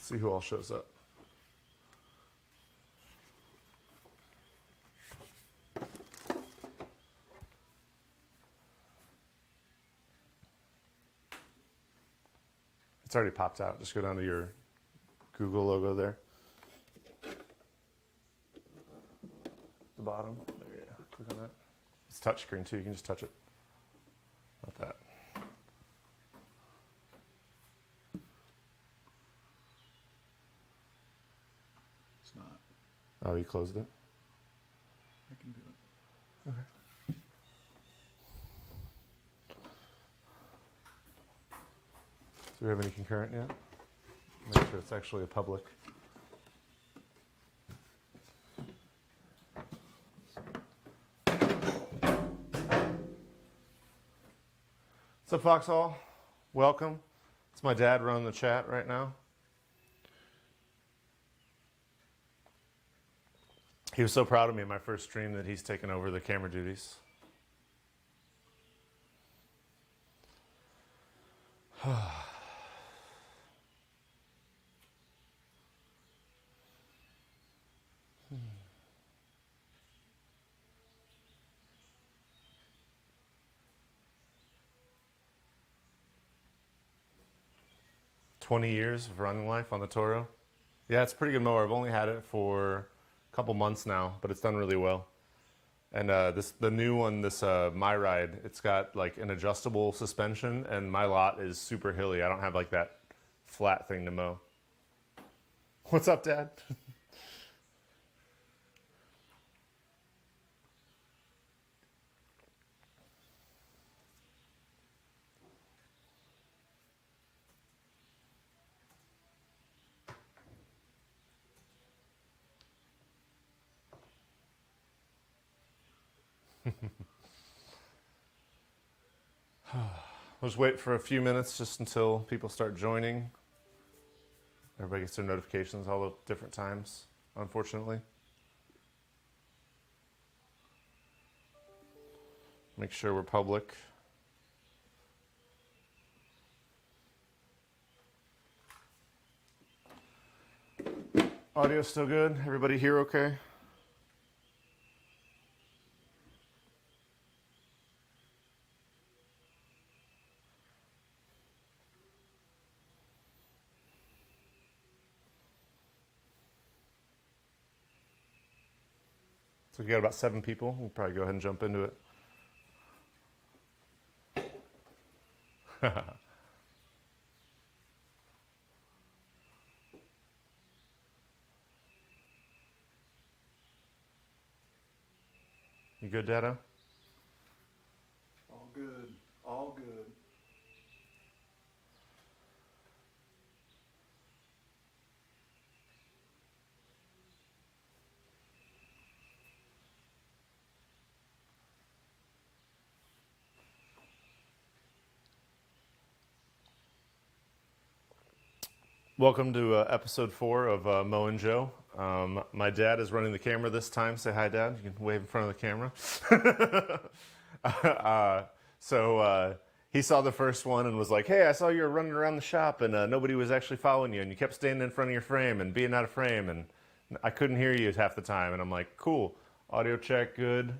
See who all shows up. It's already popped out. Just go down to your Google logo there. The bottom. There you go. Click on that. It's touchscreen too. You can just touch it. Not that. It's not. Oh, you closed it? I can do it. Okay. Do we have any concurrent yet? Make sure it's actually a public. What's up, Foxhall? Welcome. It's my dad running the chat right now. He was so proud of me in my first stream that he's taken over the camera duties. Hmm. 20 years of running life on the Toro. Yeah, it's a pretty good mower. I've only had it for a couple months now, but it's done really well. And the new one, this My Ride, it's got like an adjustable suspension, and my lot is super hilly. I don't have like that flat thing to mow. What's up, Dad? We'll just wait for a few minutes just until people start joining. Everybody gets their notifications all the different times, unfortunately. Make sure we're public. Audio still good? Everybody here okay? So we got about 7 people. We'll probably go ahead and jump into it. You good, Dado? All good. All good. Welcome to episode 4 of Mo and Joe. My dad is running the camera this time. Say hi, Dad. You can wave in front of the camera. He saw the first one and was like, hey, I saw you were running around the shop and nobody was actually following you, and you kept standing in front of your frame and being out of frame, and I couldn't hear you half the time. And I'm like, cool. Audio check, good.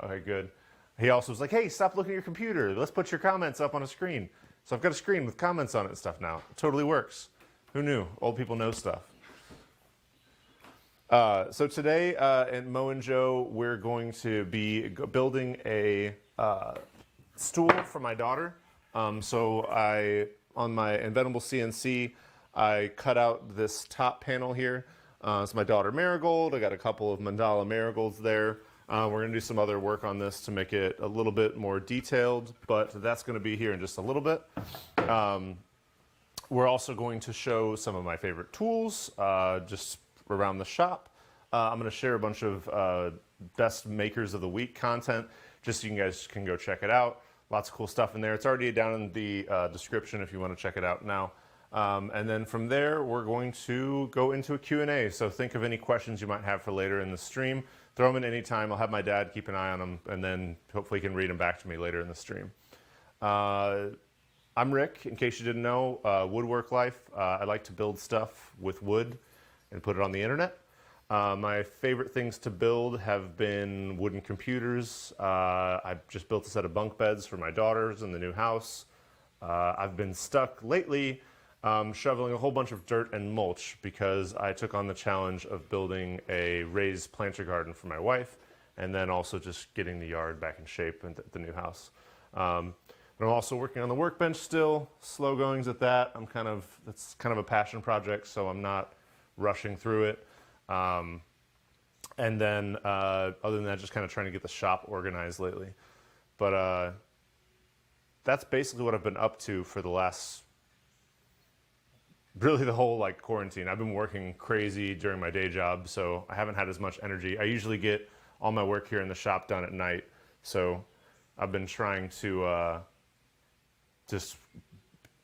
Okay, good. He also was like, hey, stop looking at your computer. Let's put your comments up on a screen. So I've got a screen with comments on it and stuff now. It totally works. Who knew? Old people know stuff. So today at Mo and Joe, we're going to be building a stool for my daughter. On my Inventable CNC, I cut out this top panel here. It's my daughter Marigold. I got a couple of mandala marigolds there. We're going to do some other work on this to make it a little bit more detailed, but that's going to be here in just a little bit. We're also going to show some of my favorite tools just around the shop. I'm going to share a bunch of best makers of the week content just so you guys can go check it out. Lots of cool stuff in there. It's already down in the description if you want to check it out now. And then from there, we're going to go into a Q&A. So think of any questions you might have for later in the stream. Throw them in any time. I'll have my dad keep an eye on them, and then hopefully he can read them back to me later in the stream. I'm Rick, in case you didn't know, Wood.Work.LIFE. I like to build stuff with wood and put it on the internet. My favorite things to build have been wooden computers. I've just built a set of bunk beds for my daughters in the new house. I've been stuck lately shoveling a whole bunch of dirt and mulch because I took on the challenge of building a raised planter garden for my wife, and then also just getting the yard back in shape at the new house. But I'm also working on the workbench still, slow goings at that. That's kind of a passion project, so I'm not rushing through it. And then other than that, just kind of trying to get the shop organized lately. But that's basically what I've been up to for the last, really the whole like quarantine. I've been working crazy during my day job, so I haven't had as much energy. I usually get all my work here in the shop done at night, so I've been trying to just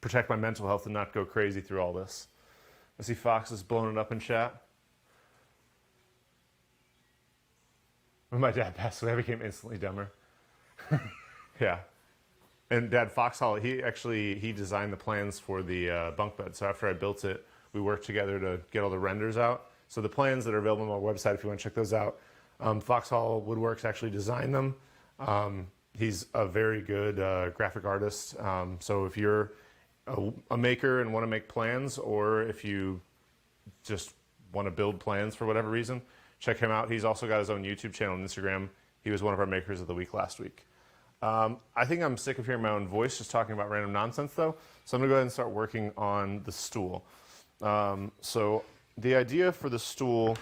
protect my mental health and not go crazy through all this. I see Fox is blowing it up in chat. When my dad passed away, I became instantly dumber. Yeah. And Dad Foxhall, he designed the plans for the bunk bed. So after I built it, we worked together to get all the renders out. So the plans that are available on my website, if you want to check those out, Foxhall Woodworks actually designed them. He's a very good graphic artist. So if you're a maker and want to make plans, or if you just want to build plans for whatever reason, check him out. He's also got his own YouTube channel and Instagram. He was one of our makers of the week last week. I think I'm sick of hearing my own voice just talking about random nonsense though. So I'm gonna go ahead and start working on the stool. So the idea for the stool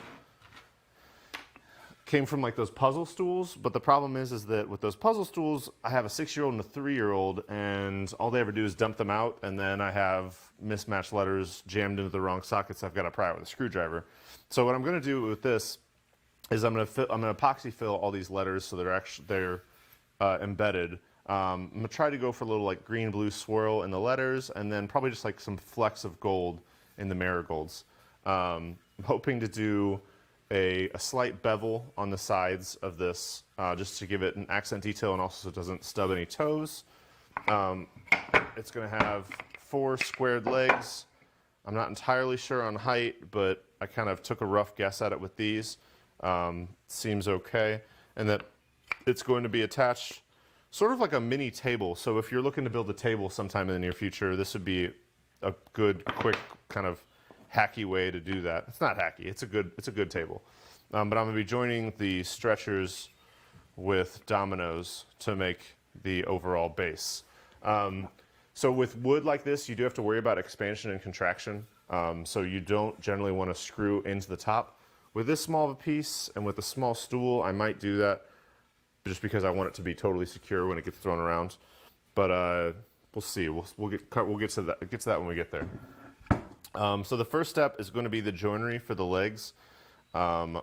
came from like those puzzle stools, but the problem is that with those puzzle stools, I have a 6-year-old and a 3-year-old, and all they ever do is dump them out, and then I have mismatched letters jammed into the wrong sockets. So I've got to pry out with a screwdriver. So what I'm going to do with this is I'm going to epoxy fill all these letters so they're embedded. I'm going to try to go for a little like green-blue swirl in the letters, and then probably just like some flecks of gold in the marigolds. I'm hoping to do a slight bevel on the sides of this, just to give it an accent detail and also so it doesn't stub any toes. It's going to have 4 squared legs. I'm not entirely sure on height, but I kind of took a rough guess at it with these. Seems okay. And that it's going to be attached sort of like a mini table. So if you're looking to build a table sometime in the near future, this would be a good, quick kind of hacky way to do that. It's not hacky, it's a good table. But I'm gonna be joining the stretchers with dominoes to make the overall base. So with wood like this, you do have to worry about expansion and contraction. So you don't generally want to screw into the top. With this small of a piece and with a small stool, I might do that just because I want it to be totally secure when it gets thrown around. But we'll see. We'll get to that when we get there. So the first step is going to be the joinery for the legs. I'm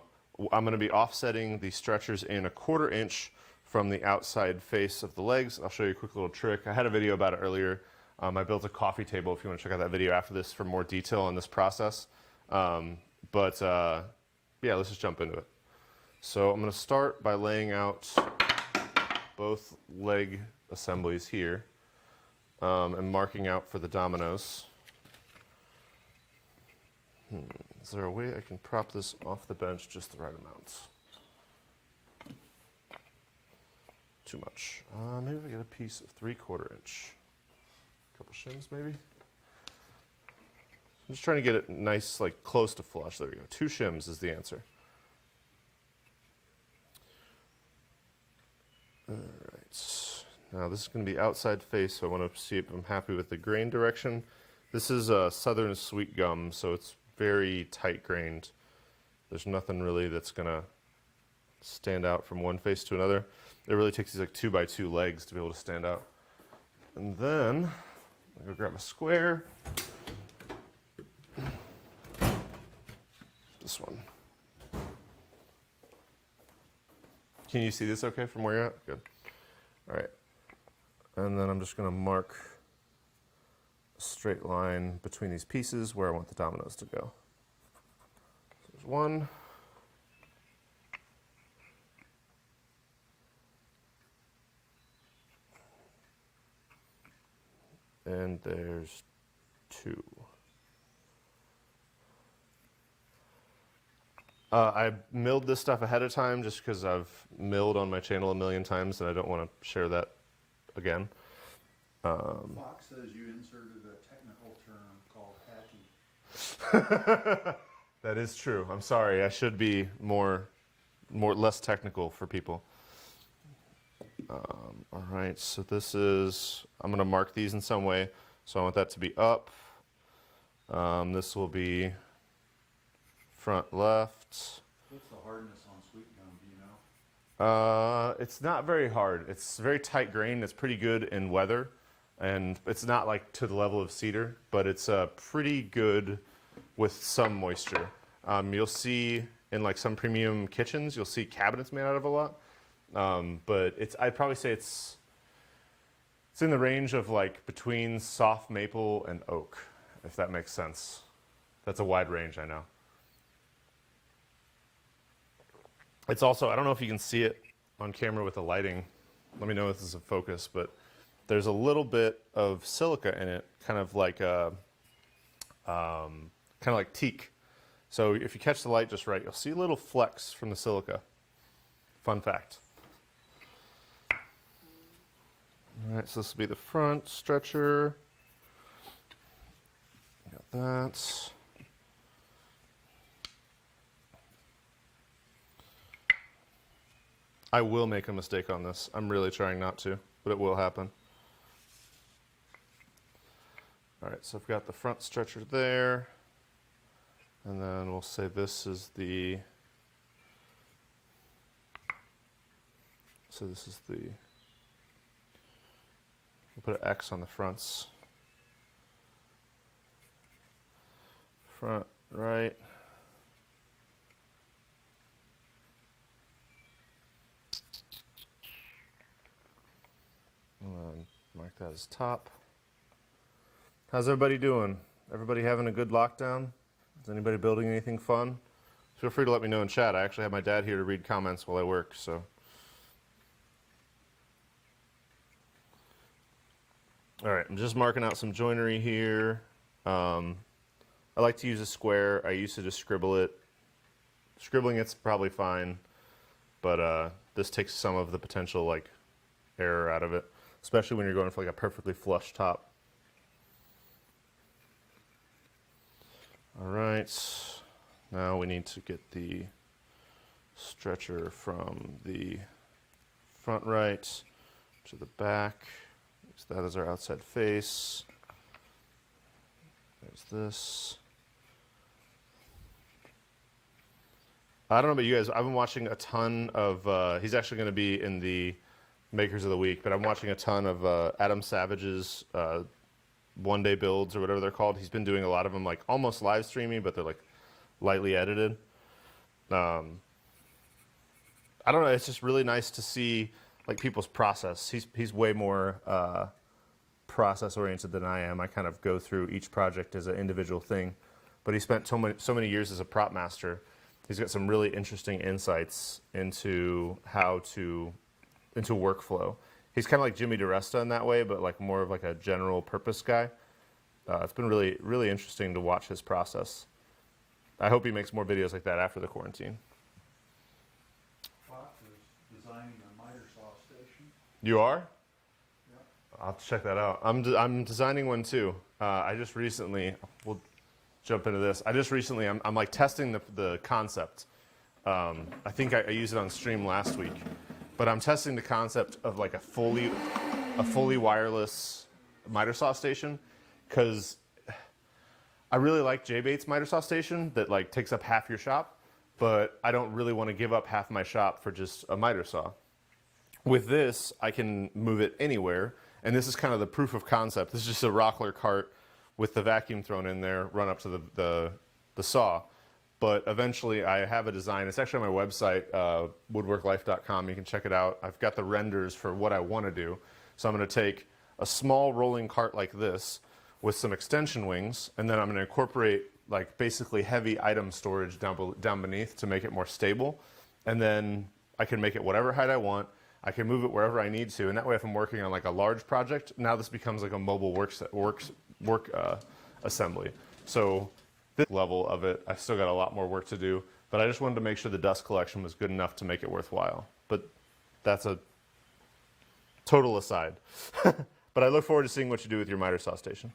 going to be offsetting the stretchers in 1/4 inch from the outside face of the legs. I'll show you a quick little trick. I had a video about it earlier. I built a coffee table if you want to check out that video after this for more detail on this process. Yeah, let's just jump into it. So I'm going to start by laying out both leg assemblies here and marking out for the dominoes. Is there a way I can prop this off the bench just the right amount? Too much. Maybe if I get a piece of 3/4 inch. A couple shims maybe. I'm just trying to get it nice, like close to flush. There we go. 2 shims is the answer. All right. Now this is going to be outside face, so I want to see if I'm happy with the grain direction. This is a Southern Sweet Gum, so it's very tight grained. There's nothing really that's gonna stand out from one face to another. It really takes these like 2x2 legs to be able to stand out. And then I'm gonna grab a square. This one. Can you see this okay from where you're at? Good. All right. And then I'm just gonna mark straight line between these pieces where I want the dominoes to go. So there's one. And there's 2. I milled this stuff ahead of time just because I've milled on my channel a million times and I don't want to share that again. Fox says you inserted a technical term called hacky. That is true. I'm sorry. I should be less technical for people. All right. So this is, I'm going to mark these in some way. So I want that to be up. This will be front left. What's the hardness on sweet gum, do you know? It's not very hard. It's very tight grained. It's pretty good in weather, and it's not like to the level of cedar, but it's pretty good with some moisture. You'll see in like some premium kitchens, you'll see cabinets made out of a lot, but I'd probably say it's in the range of like between soft maple and oak, if that makes sense. That's a wide range, I know. It's also, I don't know if you can see it on camera with the lighting. Let me know if this is a focus, but there's a little bit of silica in it, kind of like teak. So if you catch the light just right, you'll see little flecks from the silica. Fun fact. All right, so this will be the front stretcher. Got that. I will make a mistake on this. I'm really trying not to, but it will happen. All right, so I've got the front stretcher there. And then we'll say this is the, we'll put an X on the fronts. Front right. And then mark that as top. How's everybody doing? Everybody having a good lockdown? Is anybody building anything fun? Feel free to let me know in chat. I actually have my dad here to read comments while I work, so. All right, I'm just marking out some joinery here. I like to use a square. I used to just scribble it. Scribbling it's probably fine, but this takes some of the potential like error out of it, especially when you're going for like a perfectly flush top. All right, now we need to get the stretcher from the front right to the back. Use that as our outside face. There's this. I don't know about you guys, I've been watching a ton of, he's actually going to be in the Makers of the Week, but I'm watching a ton of Adam Savage's one-day builds or whatever they're called. He's been doing a lot of them like almost live streaming, but they're like lightly edited. I don't know, it's just really nice to see like people's process. He's way more process oriented than I am. I kind of go through each project as an individual thing, but he spent so many years as a prop master. He's got some really interesting insights into into workflow. He's kind of like Jimmy DiResta in that way, but like more of like a general purpose guy. It's been really, really interesting to watch his process. I hope he makes more videos like that after the quarantine. Fox is designing a miter saw station. You are? Yep. I'll have to check that out. I'm designing one too. I just recently, we'll jump into this. I'm like testing the concept. I think I used it on stream last week, but I'm testing the concept of like a fully wireless miter saw station, because I really like J-Bait's miter saw station that like takes up half your shop, but I don't really want to give up half my shop for just a miter saw. With this, I can move it anywhere, and this is kind of the proof of concept. This is just a Rockler cart with the vacuum thrown in there, run up to the saw. But eventually I have a design. It's actually on my website, Wood.Work.LIFE.com. You can check it out. I've got the renders for what I want to do. So I'm going to take a small rolling cart like this with some extension wings, and then I'm going to incorporate like basically heavy item storage down beneath to make it more stable. And then I can make it whatever height I want. I can move it wherever I need to, and that way if I'm working on like a large project, now this becomes like a mobile work assembly. So this level of it, I still got a lot more work to do, but I just wanted to make sure the dust collection was good enough to make it worthwhile. But that's a total aside. But I look forward to seeing what you do with your miter saw station.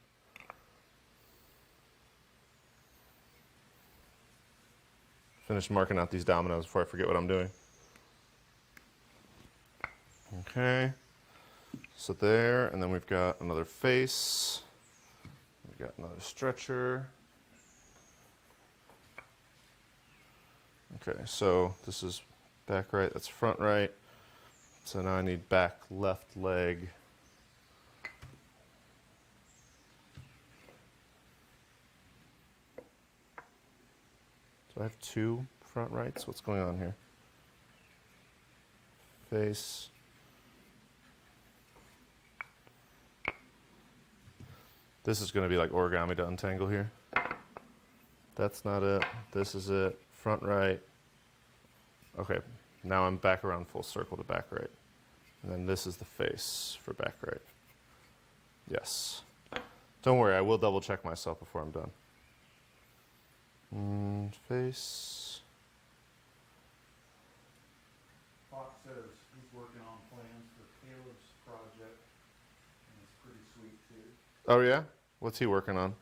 Finish marking out these dominoes before I forget what I'm doing. Okay, so there, and then we've got another face. We've got another stretcher. Okay, so this is back right, that's front right. So now I need back left leg. So I have two front rights. What's going on here? Face. This is going to be like origami to untangle here. That's not it. This is it. Front right. Okay, now I'm back around full circle to back right. And then this is the face for back right. Yes. Don't worry, I will double check myself before I'm done. Face. Fox says he's working on plans for Caleb's project, and it's pretty sweet too. Oh yeah? What's he working on?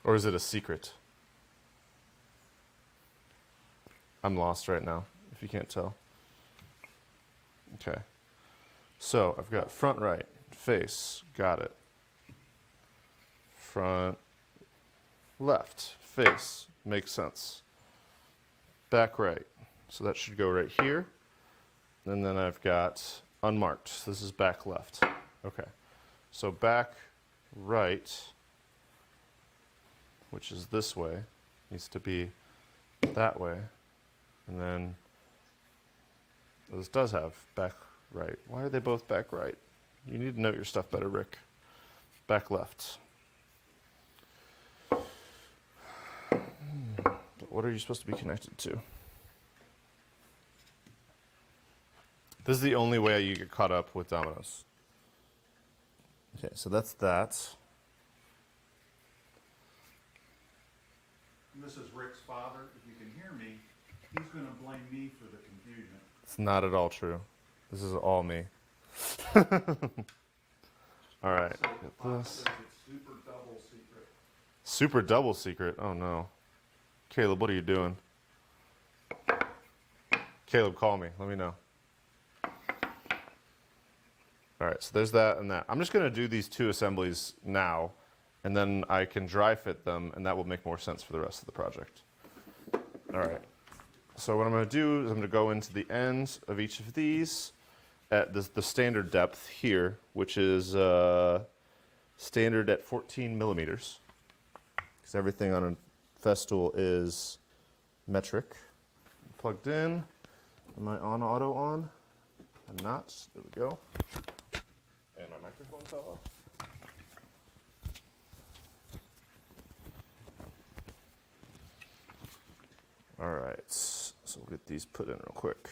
Or is it a secret? I'm lost right now, if you can't tell. Okay. So I've got front right, face, got it. Front left, face, makes sense. Back right, so that should go right here. And then I've got unmarked, so this is back left. Okay, so back right, which is this way, needs to be that way. And then this does have back right. Why are they both back right? You need to know your stuff better, Rick. Back left. But what are you supposed to be connected to? This is the only way you get caught up with dominoes. Okay, so that's that. And this is Rick's father. If you can hear me, he's going to blame me for the confusion. It's not at all true. This is all me. All right. So Get Fox this. says it's super double secret. Super double secret. Oh no. Caleb, what are you doing? Caleb, call me. Let me know. All right, so there's that and that. I'm just going to do these two assemblies now, and then I can dry fit them, and that will make more sense for the rest of the project. All right. So what I'm going to do is I'm going to go into the ends of each of these at the standard depth here, which is standard at 14 millimeters, because everything on a festool is metric. Plugged in. Am I on auto on? I'm not. There we go. And my microphone fell off. All right, so we'll get these put in real quick.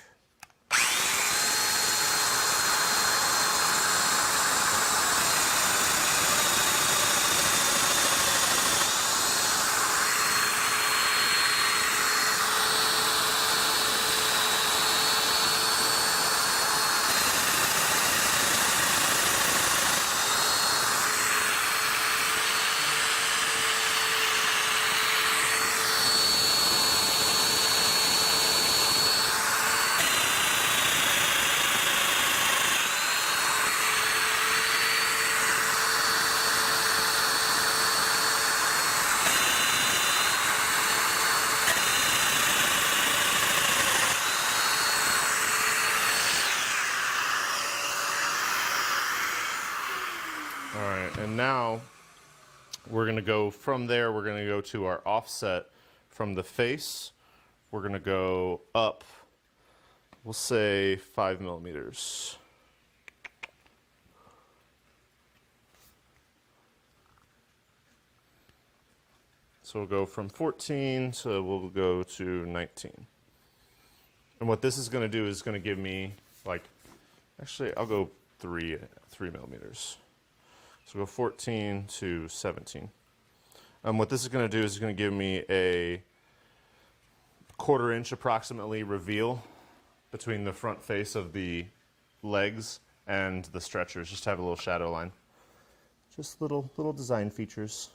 All right, and now we're going to go from there, we're going to go to our offset from the face. We're going to go up, we'll say 5 millimeters. So we'll go from 14 to we'll go to 19. And what this is going to do is going to give me like, actually I'll go 3 millimeters. So go 14 to 17. What this is going to do is going to give me a 1/4 inch approximately reveal between the front face of the legs and the stretchers, just to have a little shadow line. Just little design features.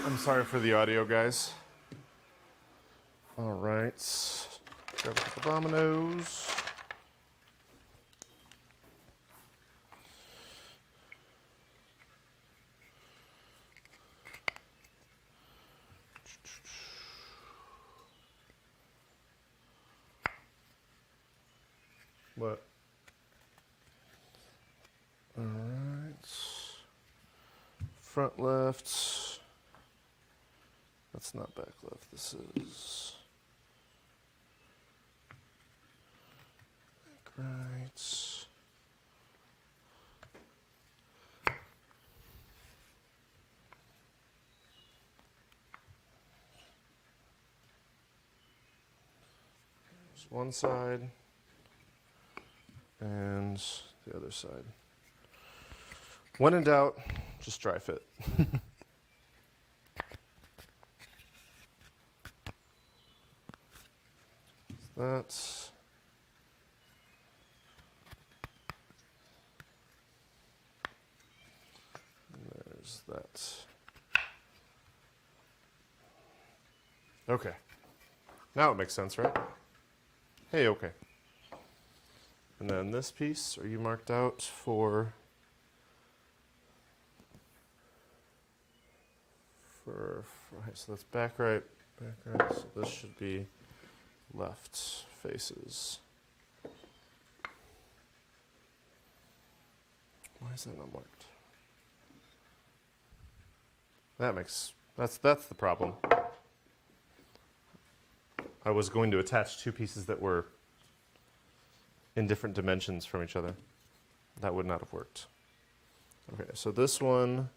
I'm sorry for the audio, guys. All right, grab a couple dominoes. What? All right, front left. That's not back left, this is back right. There's one side and the other side. When in doubt, just dry fit. That's there's that. Okay. Now it makes sense, right? Hey, okay. And then this piece, are you marked out for okay, so that's back right. So this should be left faces. Why is that not marked? That's the problem. I was going to attach two pieces that were in different dimensions from each other. That would not have worked. Okay, so this one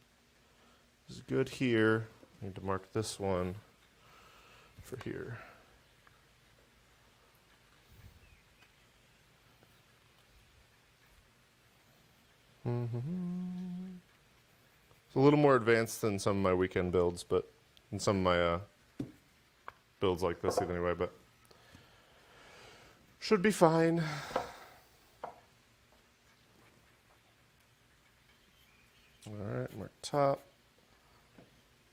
is good here. I need to mark this one for here. It's a little more advanced than some of my weekend builds, but in some of my builds like this anyway, but should be fine. All right, mark top,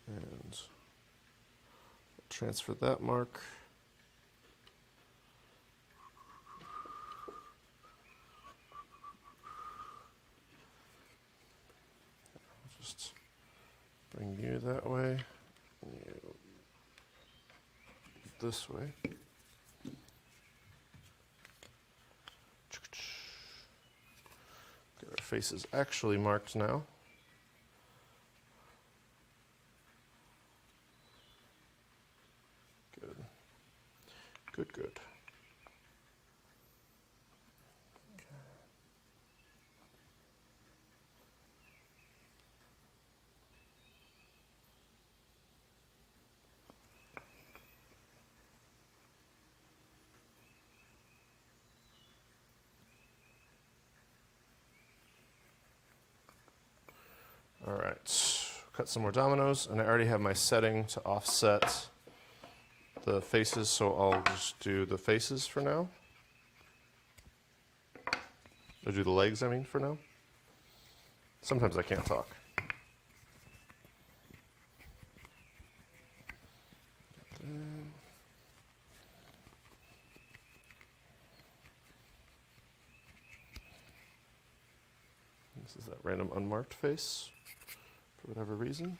and transfer that mark. Just bring you that way, and you this way. Get our faces actually marked now. Good. Good, good. All right, cut some more dominoes, and I already have my setting to offset the faces, so I'll just do the faces for now. Or do the legs, I mean, for now. Sometimes I can't talk. This is that random unmarked face, for whatever reason.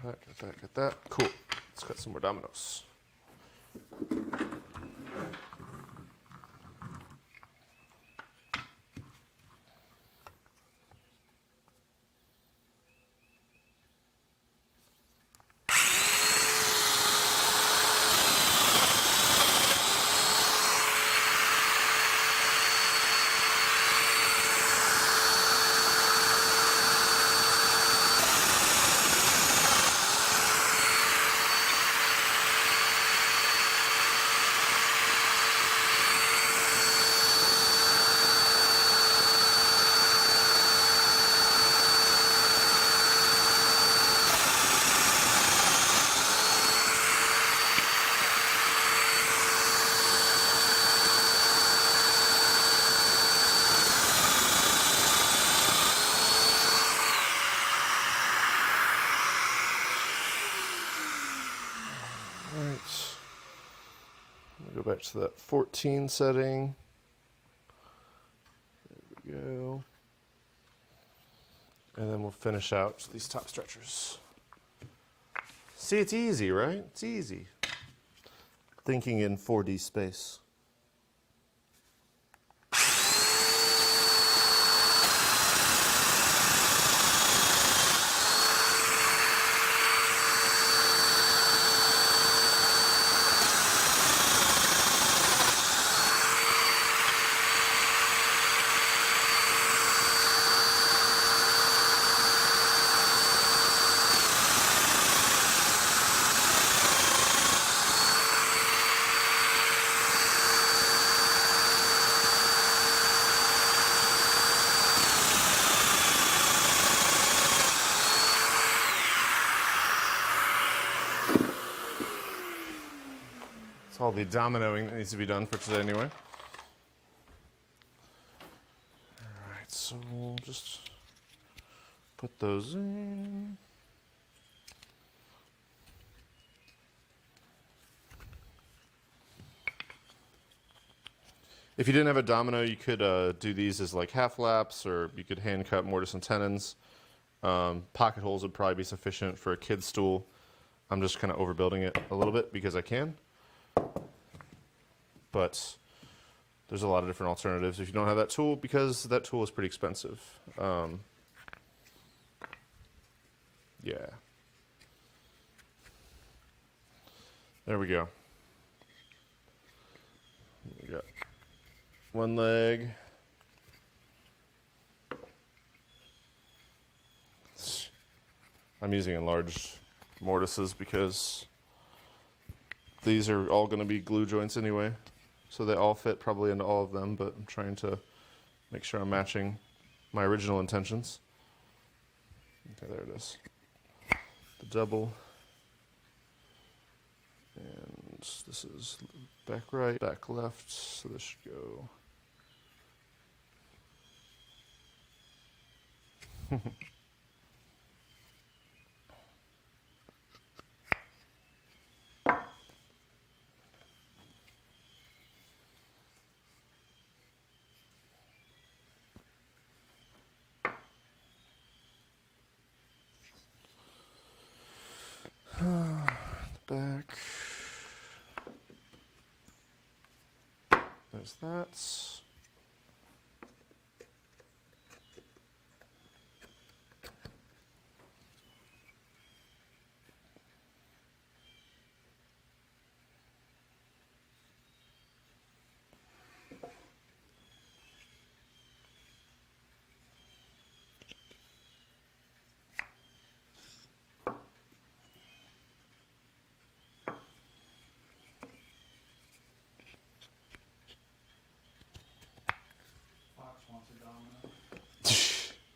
Get that, get that. Cool. Let's cut some more dominoes. Go back to that 14 setting. There we go. And then we'll finish out these top stretchers. See, it's easy, right? It's easy. Thinking in 4D space. All the dominoing that needs to be done for today anyway. Alright, so we'll just put those in. If you didn't have a domino, you could do these as like half laps, or you could hand cut mortise and tenons. Pocket holes would probably be sufficient for a kid's stool. I'm just kind of overbuilding it a little bit because I can. But there's a lot of different alternatives if you don't have that tool, because that tool is pretty expensive. Yeah. There we go. We got one leg. I'm using enlarged mortises because these are all going to be glue joints anyway. So they all fit probably into all of them, but I'm trying to make sure I'm matching my original intentions. Okay, there it is. The double. And this is back right, back left, so this should go. Back. There's that.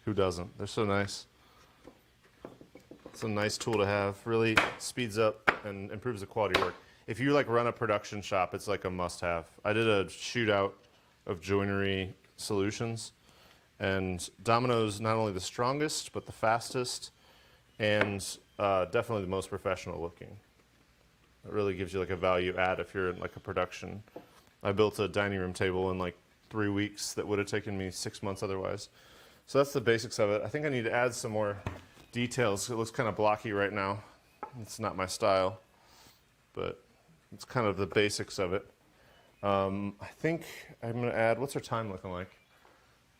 Who doesn't? They're so nice. It's a nice tool to have. Really speeds up and improves the quality of work. If you like run a production shop, it's like a must-have. I did a shootout of joinery solutions. And Domino's not only the strongest, but the fastest, and definitely the most professional looking. It really gives you like a value add if you're in like a production. I built a dining room table in like 3 weeks that would have taken me 6 months otherwise. So that's the basics of it. I think I need to add some more details. It looks kind of blocky right now. It's not my style, but it's kind of the basics of it. I think I'm going to add, what's our time looking like?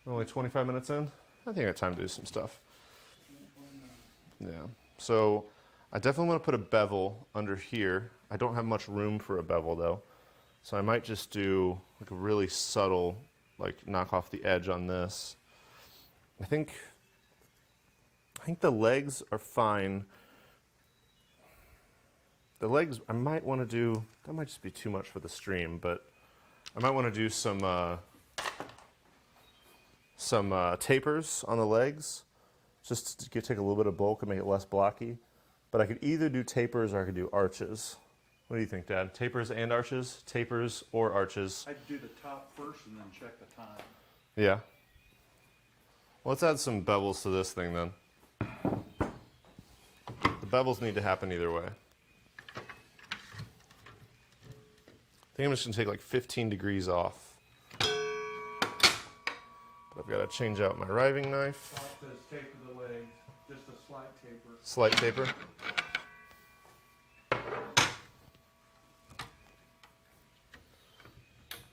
We're only 25 minutes in? I think I have time to do some stuff. Yeah. So I definitely want to put a bevel under here. I don't have much room for a bevel though. So I might just do like a really subtle, like knock off the edge on this. I think the legs are fine. The legs, I might want to do, that might just be too much for the stream, but I might want to do some tapers on the legs, just to take a little bit of bulk and make it less blocky. But I could either do tapers or I could do arches. What do you think, Dad? Tapers and arches? Tapers or arches? I'd do the top first and then check the time. Yeah. Well, let's add some bevels to this thing then. The bevels need to happen either way. I think I'm just going to take like 15 degrees off. But I've got to change out my riving knife. Top says taper the legs, just a slight taper. Slight taper.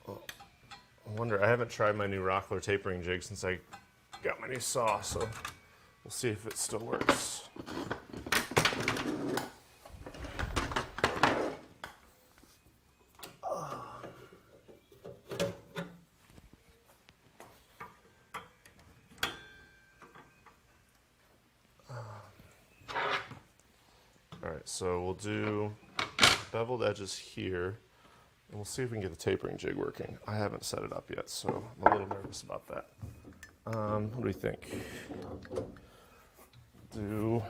Oh, I wonder, I haven't tried my new Rockler tapering jig since I got my new saw, so we'll see if it still works. So we'll do beveled edges here, and we'll see if we can get the tapering jig working. I haven't set it up yet, so I'm a little nervous about that. What do we think? Do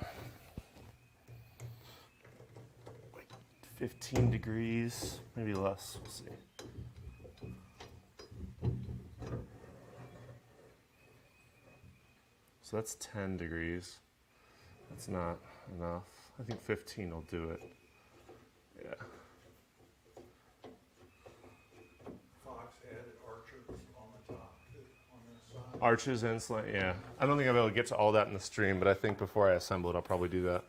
like 15 degrees, maybe less, we'll see. So that's 10 degrees. That's not enough. I think 15 will do it. Yeah. Fox added arches on the top, on the side. Arches and slant, yeah. I don't think I'll be able to get to all that in the stream, but I think before I assemble it, I'll probably do that.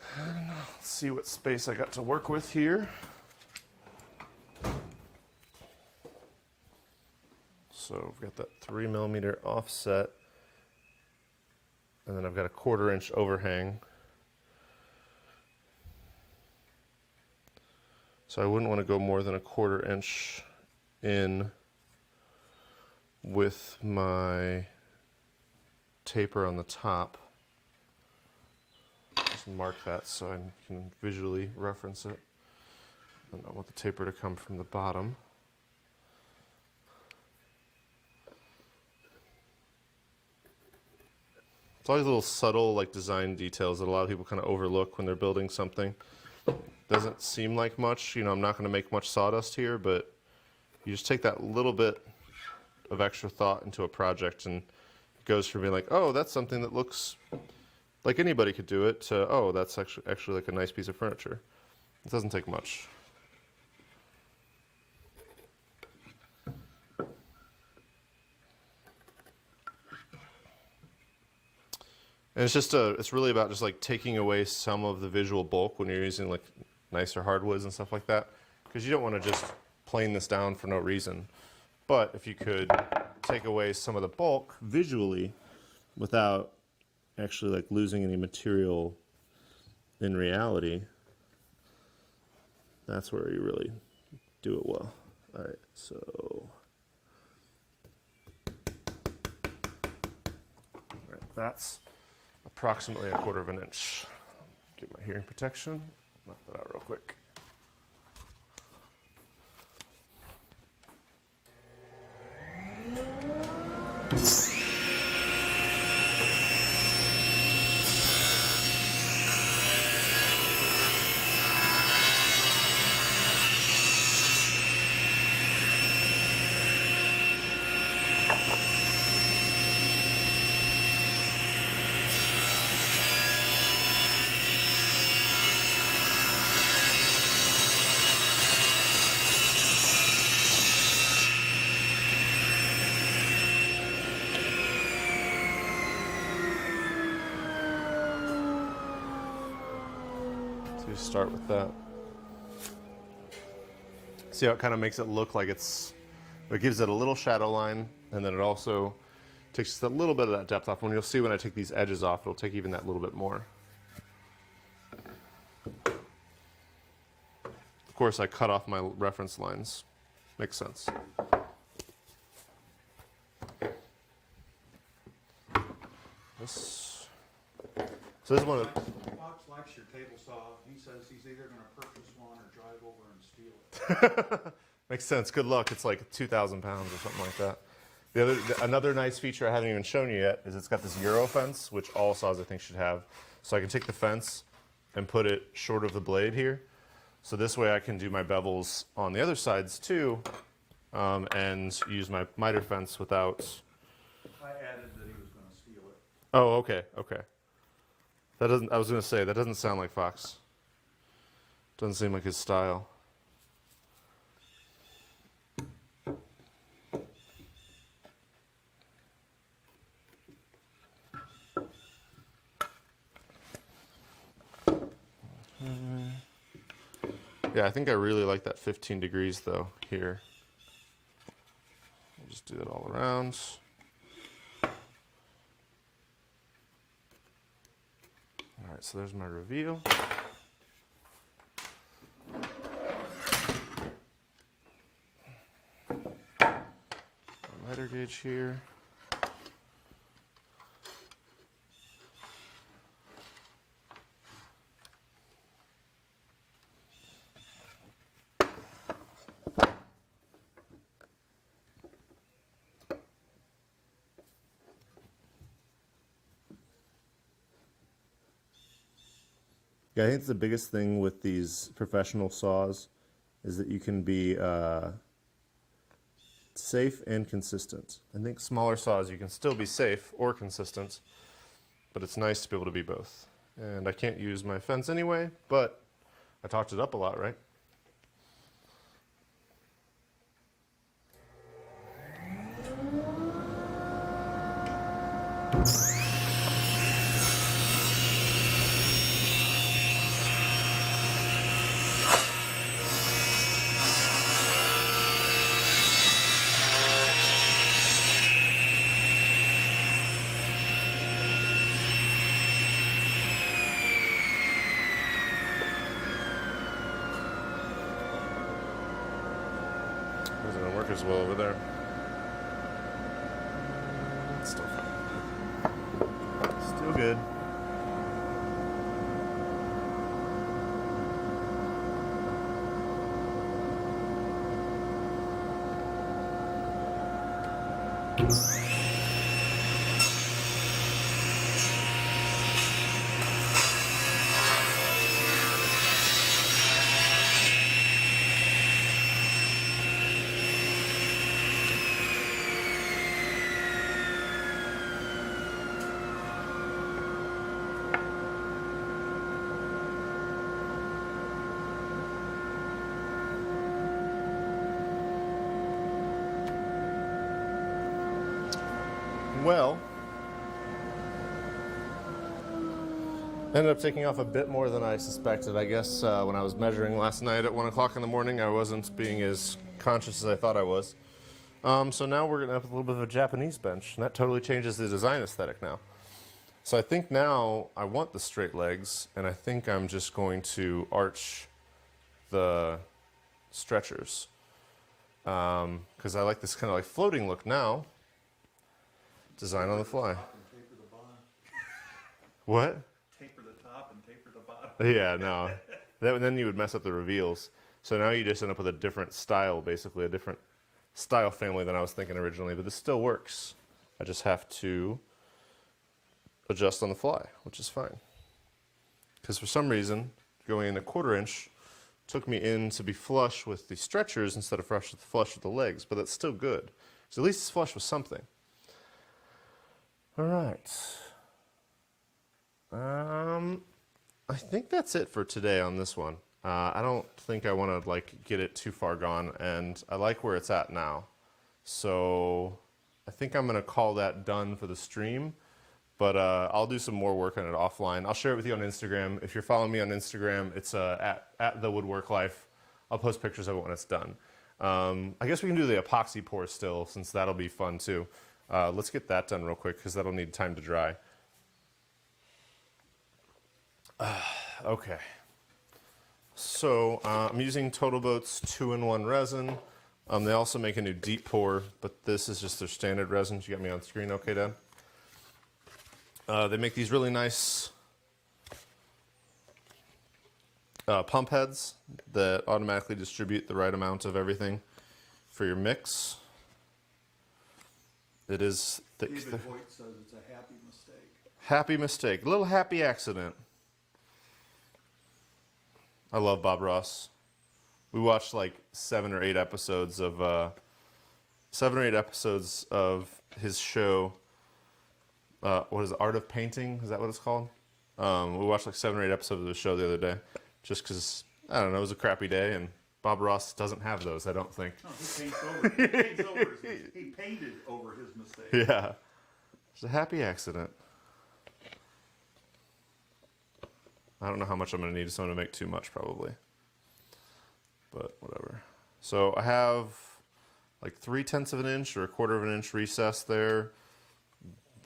Let's see what space I got to work with here. So we've got that 3mm offset, and then I've got a 1/4 inch overhang. So I wouldn't want to go more than a 1/4 inch in with my taper on the top. Just mark that so I can visually reference it. And I want the taper to come from the bottom. It's always little subtle like design details that a lot of people kind of overlook when they're building something. Doesn't seem like much, you know, I'm not going to make much sawdust here, but you just take that little bit of extra thought into a project and it goes from being like, oh, that's something that looks like anybody could do it, to, oh, that's actually like a nice piece of furniture. It doesn't take much. And it's just it's really about just like taking away some of the visual bulk when you're using like nicer hardwoods and stuff like that, because you don't want to just plane this down for no reason. But if you could take away some of the bulk visually without actually like losing any material in reality, that's where you really do it well. All right, so all right, that's approximately a 1/4 inch. Get my hearing protection, knock that out real quick. We start with that. See how it kind of makes it look like it gives it a little shadow line, and then it also takes just a little bit of that depth off. When you'll see when I take these edges off, it'll take even that little bit more. Of course, I cut off my reference lines. Makes sense. So this is one of Fox likes your table saw. He says he's either going to purchase one or drive over and steal it. makes sense. Good luck. It's like 2,000 pounds or something like that. Another nice feature I haven't even shown you yet is it's got this Euro fence, which all saws I think should have. So I can take the fence and put it short of the blade here. So this way I can do my bevels on the other sides too, and use my miter fence without. I added that he was going to steal it. Oh, okay, okay. That doesn't. I was going to say that doesn't sound like Fox. Doesn't seem like his style. Yeah, I think I really like that 15 degrees though here. I'll just do that all around. All right, so there's my reveal. Miter gauge here. Yeah, I think the biggest thing with these professional saws is that you can be safe and consistent. I think smaller saws you can still be safe or consistent, but it's nice to be able to be both. And I can't use my fence anyway, but I talked it up a lot, right? Doesn't gonna work as well over there. It's still fine. Still good. Well, ended up taking off a bit more than I suspected. I guess when I was measuring last night at 1 o'clock in the morning, I wasn't being as conscious as I thought I was. So now we're going to have a little bit of a Japanese bench, and that totally changes the design aesthetic now. So I think now I want the straight legs, and I think I'm just going to arch the stretchers. Because I like this kind of like floating look now. Design on the fly. Taper the bottom. What? Taper the top and taper the bottom. Yeah, no. Then you would mess up the reveals. So now you just end up with a different style, basically, a different style family than I was thinking originally. But this still works. I just have to adjust on the fly, which is fine. Because for some reason, going in 1/4 inch took me in to be flush with the stretchers instead of flush with the legs. But that's still good. So at least it's flush with something. All right. I think that's it for today on this one. I don't think I want to like get it too far gone, and I like where it's at now. So I think I'm going to call that done for the stream. But I'll do some more work on it offline. I'll share it with you on Instagram. If you're following me on Instagram, it's at the Wood.Work.LIFE. I'll post pictures of it when it's done. I guess we can do the epoxy pour still, since that'll be fun too. Let's get that done real quick, because that'll need time to dry. Okay. So I'm using Total Boat's 2-in-1 resin. They also make a new deep pour, but this is just their standard resin. You got me on screen okay, Dad? They make these really nice pump heads that automatically distribute the right amount of everything for your mix. It is thick. David Hoyt says it's a happy mistake. Happy mistake. A little happy accident. I love Bob Ross. We watched like 7 or 8 episodes of his show. What is it, Art of Painting? Is that what it's called? We watched like 7 or 8 episodes of the show the other day, just because, I don't know, it was a crappy day, and Bob Ross doesn't have those, I don't think. No, he painted over his mistake. Yeah. It's a happy accident. I don't know how much I'm going to need, so I'm going to make too much probably. But whatever. So I have like 3/10 of an inch or 1/4 of an inch recess there,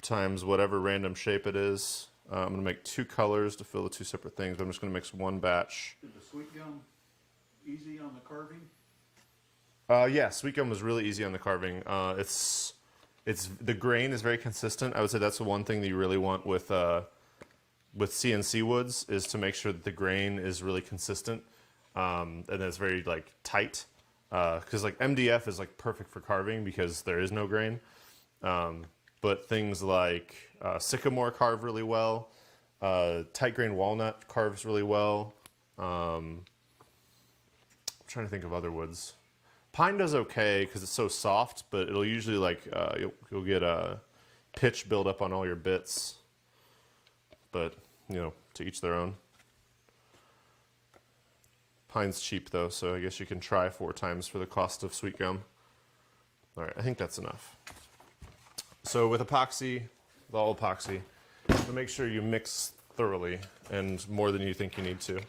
times whatever random shape it is. I'm going to make 2 colors to fill the 2 separate things. But I'm just going to mix 1 batch. Did the sweet gum easy on the carving? Yeah, sweet gum was really easy on the carving. It's the grain is very consistent. I would say that's the one thing that you really want with CNC woods, is to make sure that the grain is really consistent, and it's very like tight. Because like MDF is like perfect for carving because there is no grain. But things like sycamore carve really well. Tight grain walnut carves really well. I'm trying to think of other woods. Pine does okay because it's so soft, but it'll usually like you'll get a pitch build up on all your bits. But you know, to each their own. Pine's cheap though, so I guess you can try 4 times for the cost of sweet gum. All right, I think that's enough. So with epoxy, with all epoxy, to make sure you mix thoroughly and more than you think you need to.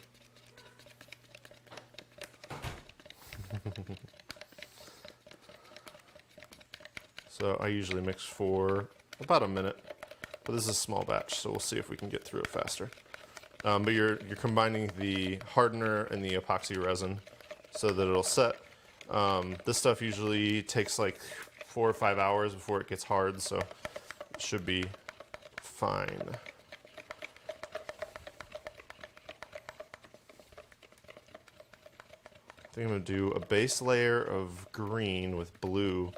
So I usually mix for about a minute, but this is a small batch, so we'll see if we can get through it faster. But you're combining the hardener and the epoxy resin so that it'll set. This stuff usually takes like 4 or 5 hours before it gets hard, so it should be fine. I think I'm going to do a base layer of green with blue,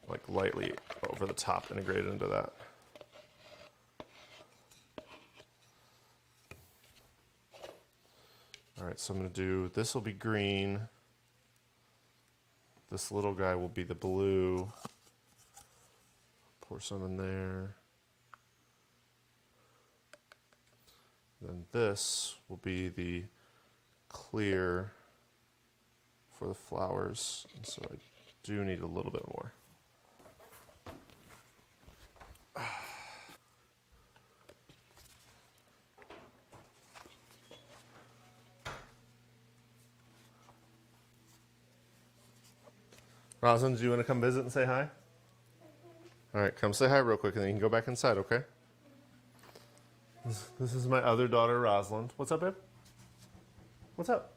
like lightly over the top, integrated into that. All right, so I'm going to do, this will be green. This little guy will be the blue. Pour some in there. Then this will be the clear for the flowers. And so I do need a little bit more. Rosalind, do you want to come visit and say hi? All right, come say hi real quick, and then you can go back inside, okay? This is my other daughter, Rosalind. What's up, babe? What's up?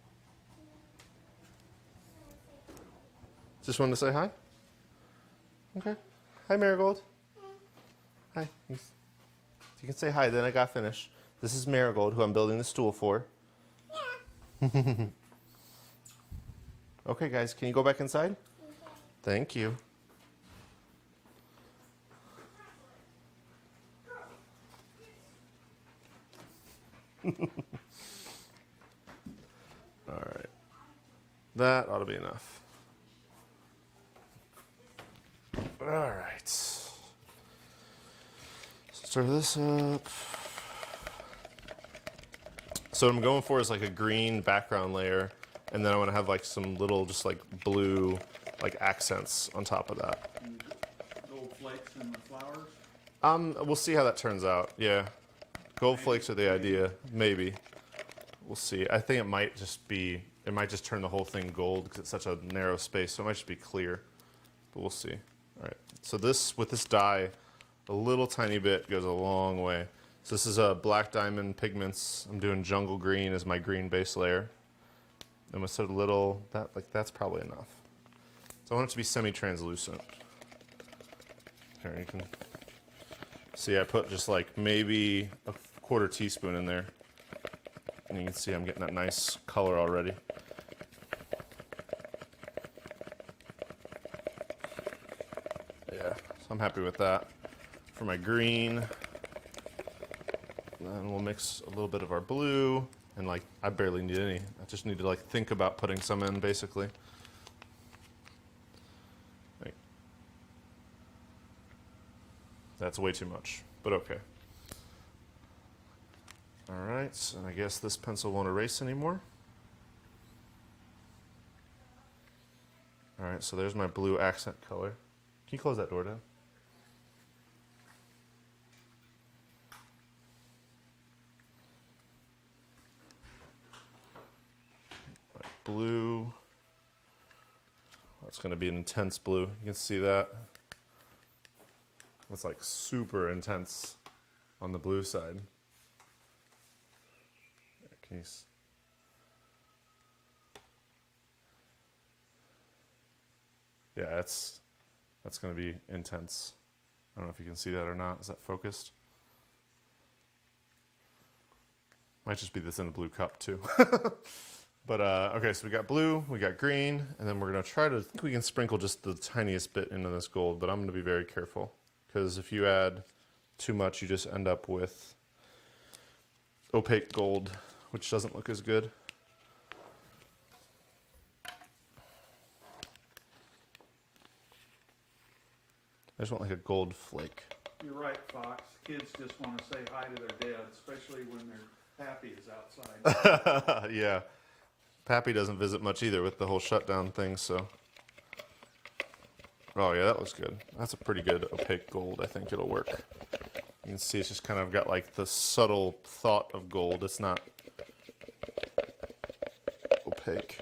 Just wanted to say hi? Okay. Hi, Marigold. Hi. You can say hi, then I got finished. This is Marigold, who I'm building the stool for. Yeah. Okay, guys, can you go back inside? Thank you. All right. That ought to be enough. All right. Stir this up. So what I'm going for is like a green background layer, and then I want to have like some little just like blue like accents on top of that. Gold flakes in the flowers? We'll see how that turns out. Yeah, gold flakes are the idea. Maybe. We'll see. I think it might just turn the whole thing gold because it's such a narrow space, so it might just be clear. But we'll see. All right. So with this dye, a little tiny bit goes a long way. So this is a black diamond pigments. I'm doing jungle green as my green base layer. And with so little, that's probably enough. So I want it to be semi-translucent. Here, you can see I put just like maybe a quarter teaspoon in there. And you can see I'm getting that nice color already. Yeah, so I'm happy with that. For my green, then we'll mix a little bit of our blue. And like, I barely need any. I just need to like think about putting some in, basically. Like, that's way too much, but okay. All right, and I guess this pencil won't erase anymore. All right, so there's my blue accent color. Can you close that door down? Blue. That's going to be an intense blue. You can see that. It's like super intense on the blue side. Can you yeah, that's going to be intense. I don't know if you can see that or not. Is that focused? Might just be this in a blue cup too. But okay, so we got blue, we got green, and then we're gonna try to, I think we can sprinkle just the tiniest bit into this gold, but I'm gonna be very careful. Because if you add too much, you just end up with opaque gold, which doesn't look as good. I just want like a gold flake. You're right, Fox. Kids just want to say hi to their dad, especially when their pappy is outside. Yeah. Pappy doesn't visit much either with the whole shutdown thing, so. Oh yeah, that looks good. That's a pretty good opaque gold. I think it'll work. You can see it's just kind of got like the subtle thought of gold. It's not opaque.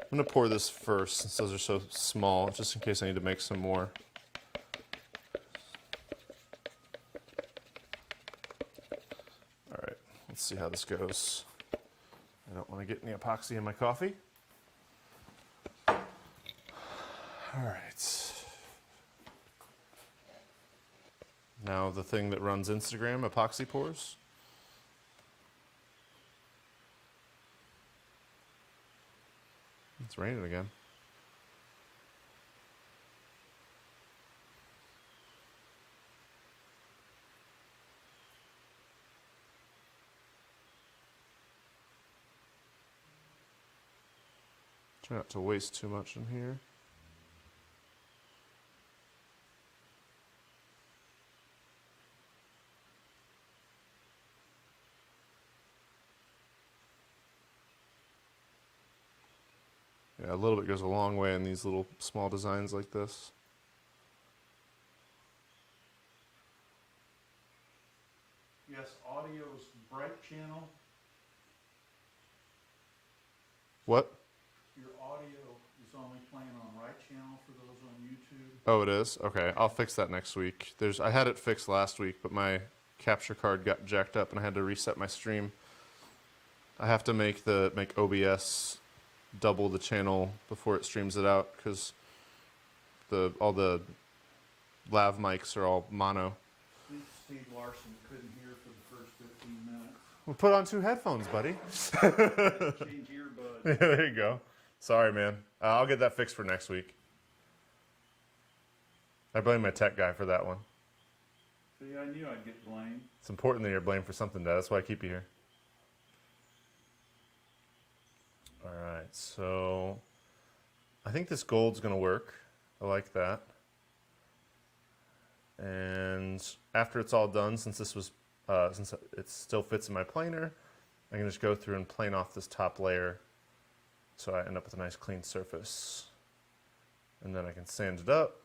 I'm gonna pour this first since those are so small, just in case I need to make some more. All right, let's see how this goes. I don't want to get any epoxy in my coffee. All right. Now the thing that runs Instagram, Epoxy Pours. It's raining again. Try not to waste too much in here. Yeah, a little bit goes a long way in these little small designs like this. Yes, audio's bright channel. What? Your audio is only playing on right channel for those on YouTube. Oh, it is? Okay, I'll fix that next week. I had it fixed last week, but my capture card got jacked up and I had to reset my stream. I have to make OBS double the channel before it streams it out because all the lav mics are all mono. Steve Larson couldn't hear for the first 15 minutes. Well, put on 2 headphones, buddy. Change earbuds. Yeah, there you go. Sorry, man. I'll get that fixed for next week. I blame my tech guy for that one. See, I knew I'd get blamed. It's important that you're blamed for something, Dad. That's why I keep you here. All right, so I think this gold's going to work. I like that. And after it's all done, since it still fits in my planer, I can just go through and plane off this top layer so I end up with a nice clean surface. And then I can sand it up.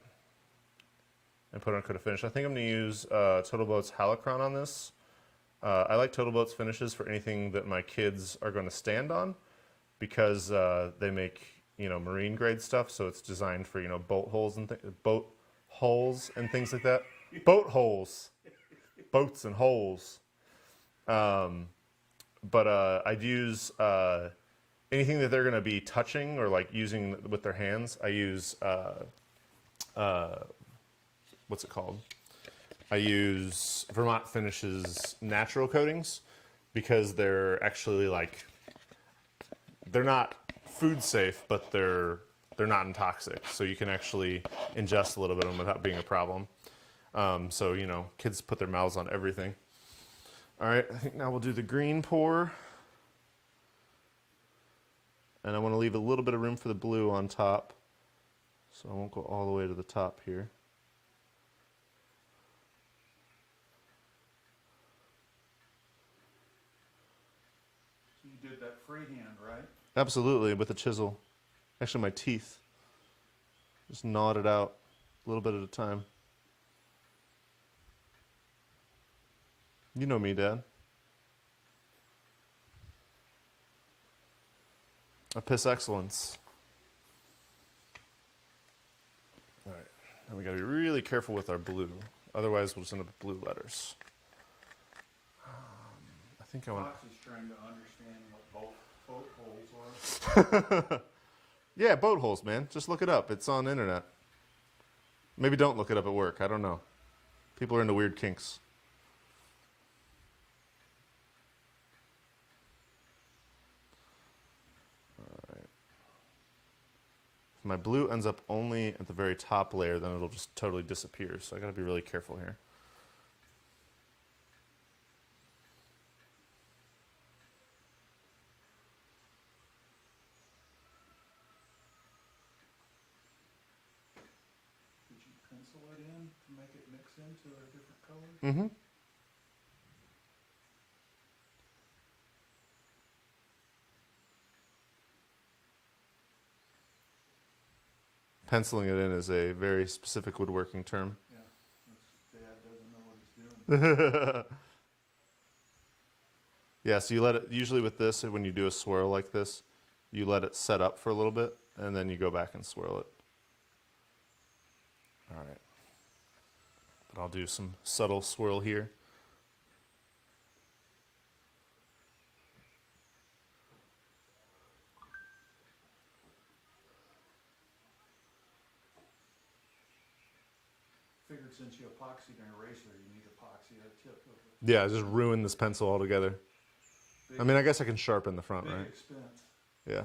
and put on a coat of finish. I think I'm going to use Total Boat's Halacron on this. I like Total Boat's finishes for anything that my kids are going to stand on, because they make, you know, marine grade stuff, so it's designed for, you know, boat holes and things like that. Boat holes, boats and holes. But I'd use anything that they're going to be touching or like using with their hands. I use what's it called? I use Vermont Finishes natural coatings, because they're actually like, they're not food safe, but they're not toxic. So you can actually ingest a little bit of them without being a problem. So, you know, kids put their mouths on everything. All right, I think now we'll do the green pour. And I want to leave a little bit of room for the blue on top. So I won't go all the way to the top here. So you did that freehand, right? Absolutely, with a chisel. Actually, my teeth. Just gnawed it out a little bit at a time. You know me, Dad. I piss excellence. All right, and we gotta be really careful with our blue. Otherwise, we'll just end up with blue letters. I think I want. Epoxy's trying to understand what boat holes are. Yeah, boat holes, man. Just look it up. It's on the internet. Maybe don't look it up at work. I don't know. People are into weird kinks. If my blue ends up only at the very top layer, then it'll just totally disappear. So I gotta be really careful here. Did you pencil it in to make it mix into a different color? Mm-hmm. Penciling it in is a very specific woodworking term. Yeah, Dad doesn't know what he's doing. Yeah, so you let it, usually with this, when you do a swirl like this, you let it set up for a little bit, and then you go back and swirl it. All right. But I'll do some subtle swirl here. Figured since you epoxied an eraser, you need epoxy at the tip of it. Yeah, just ruin this pencil altogether. Big, I mean, I guess I can sharpen the front, big right? expense. Yeah.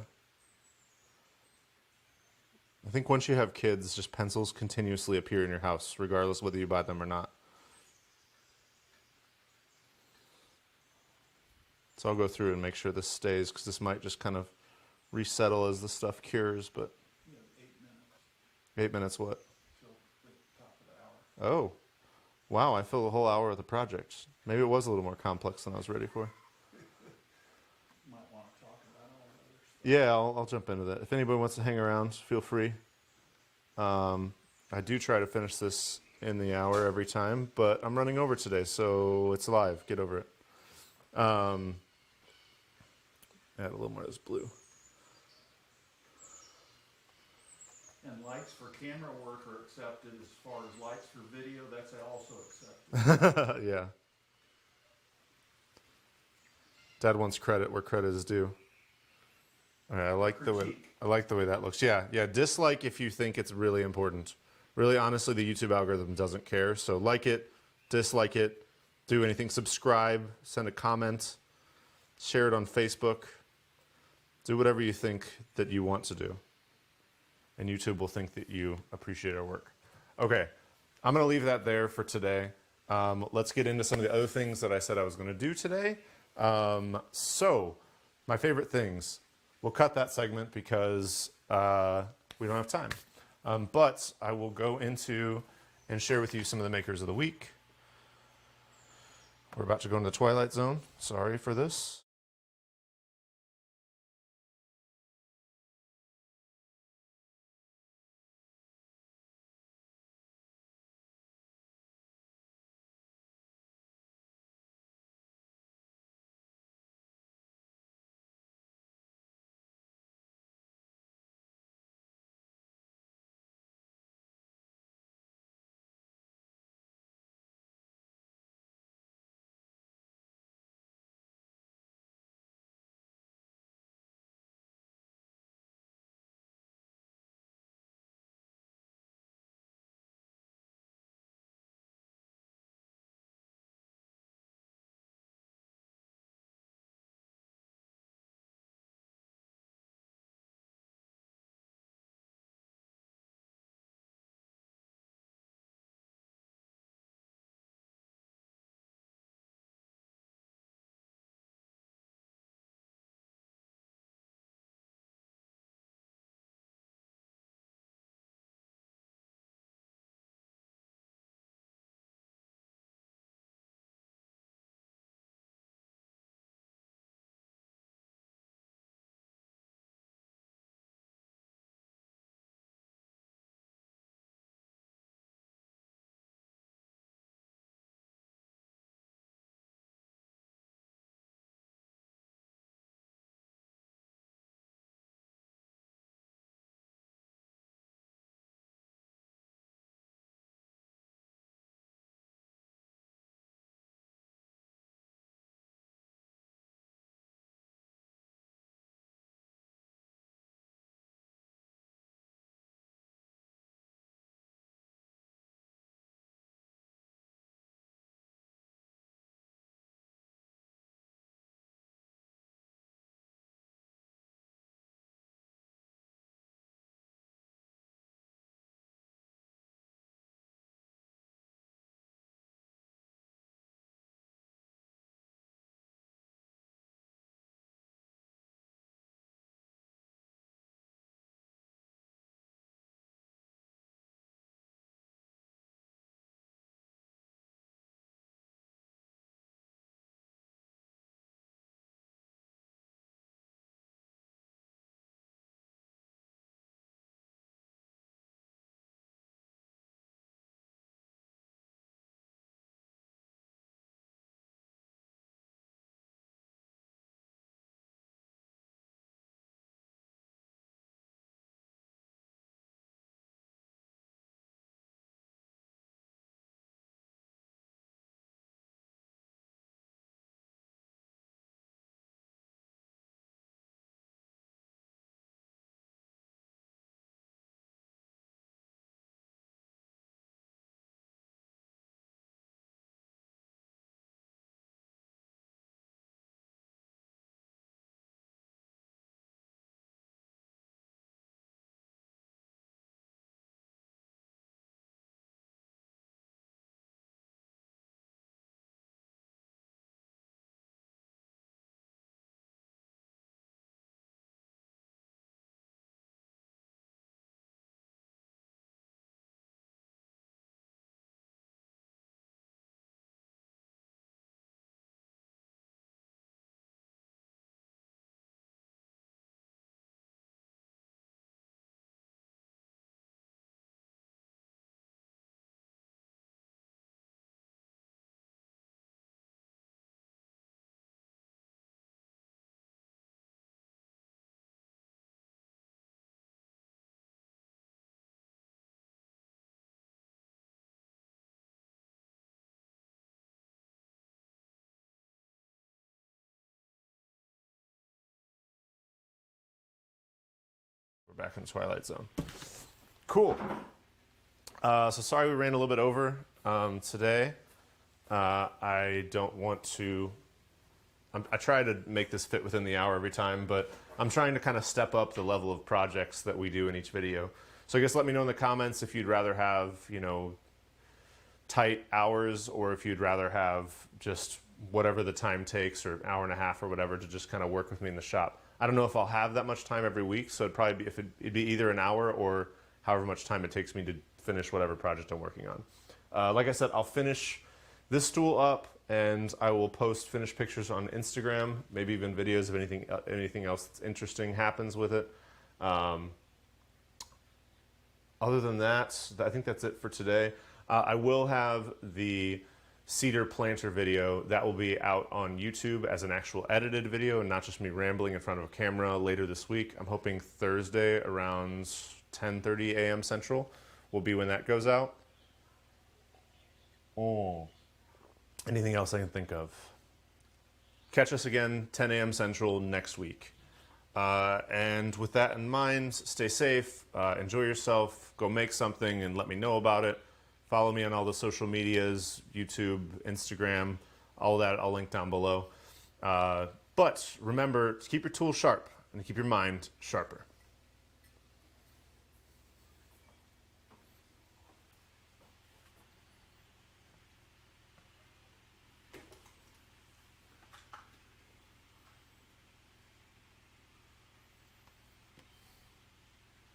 I think once you have kids, just pencils continuously appear in your house, regardless whether you buy them or not. So I'll go through and make sure this stays, because this might just kind of resettle as the stuff cures, but You have 8 minutes 8 minutes what? till the top of the hour. Oh, wow, I filled a whole hour of the project. Maybe it was a little more complex than I was ready for. You might want to talk about all the other stuff. Yeah, I'll jump into that. If anybody wants to hang around, feel free. I do try to finish this in the hour every time, but I'm running over today, so it's live. Get over it. Add a little more of this blue. And lights for camera work are accepted. As far as lights for video, that's also accepted. Yeah. Dad wants credit where credit is due. All right, I like the way that looks. Yeah, yeah. Dislike if you think it's really important. Really, honestly, the YouTube algorithm doesn't care. So like it, dislike it, do anything. Subscribe, send a comment, share it on Facebook. Do whatever you think that you want to do, and YouTube will think that you appreciate our work. Okay, I'm going to leave that there for today. Let's get into some of the other things that I said I was going to do today. So, my favorite things. We'll cut that segment because we don't have time. But I will go into and share with you some of the makers of the week. We're about to go into the Twilight Zone. Sorry for this. We're back in Twilight Zone. Cool. So sorry we ran a little bit over today. I don't want to... I try to make this fit within the hour every time, but I'm trying to kind of step up the level of projects that we do in each video. So I guess let me know in the comments if you'd rather have, you know, tight hours, or if you'd rather have just whatever the time takes, or an hour and a half or whatever, to just kind of work with me in the shop. I don't know if I'll have that much time every week, so it'd probably be, it'd be either an hour or however much time it takes me to finish whatever project I'm working on. Like I said, I'll finish this stool up, and I will post finished pictures on Instagram, maybe even videos of anything else that's interesting happens with it. Other than that, I think that's it for today. I will have the cedar planter video that will be out on YouTube as an actual edited video and not just me rambling in front of a camera later this week. I'm hoping Thursday around 10:30 a.m. Central will be when that goes out. Anything else I can think of? Catch us again 10 a.m. Central next week. And with that in mind, stay safe, enjoy yourself, go make something and let me know about it. Follow me on all the social medias, YouTube, Instagram, all that I'll link down below. But remember to keep your tools sharp and to keep your mind sharper.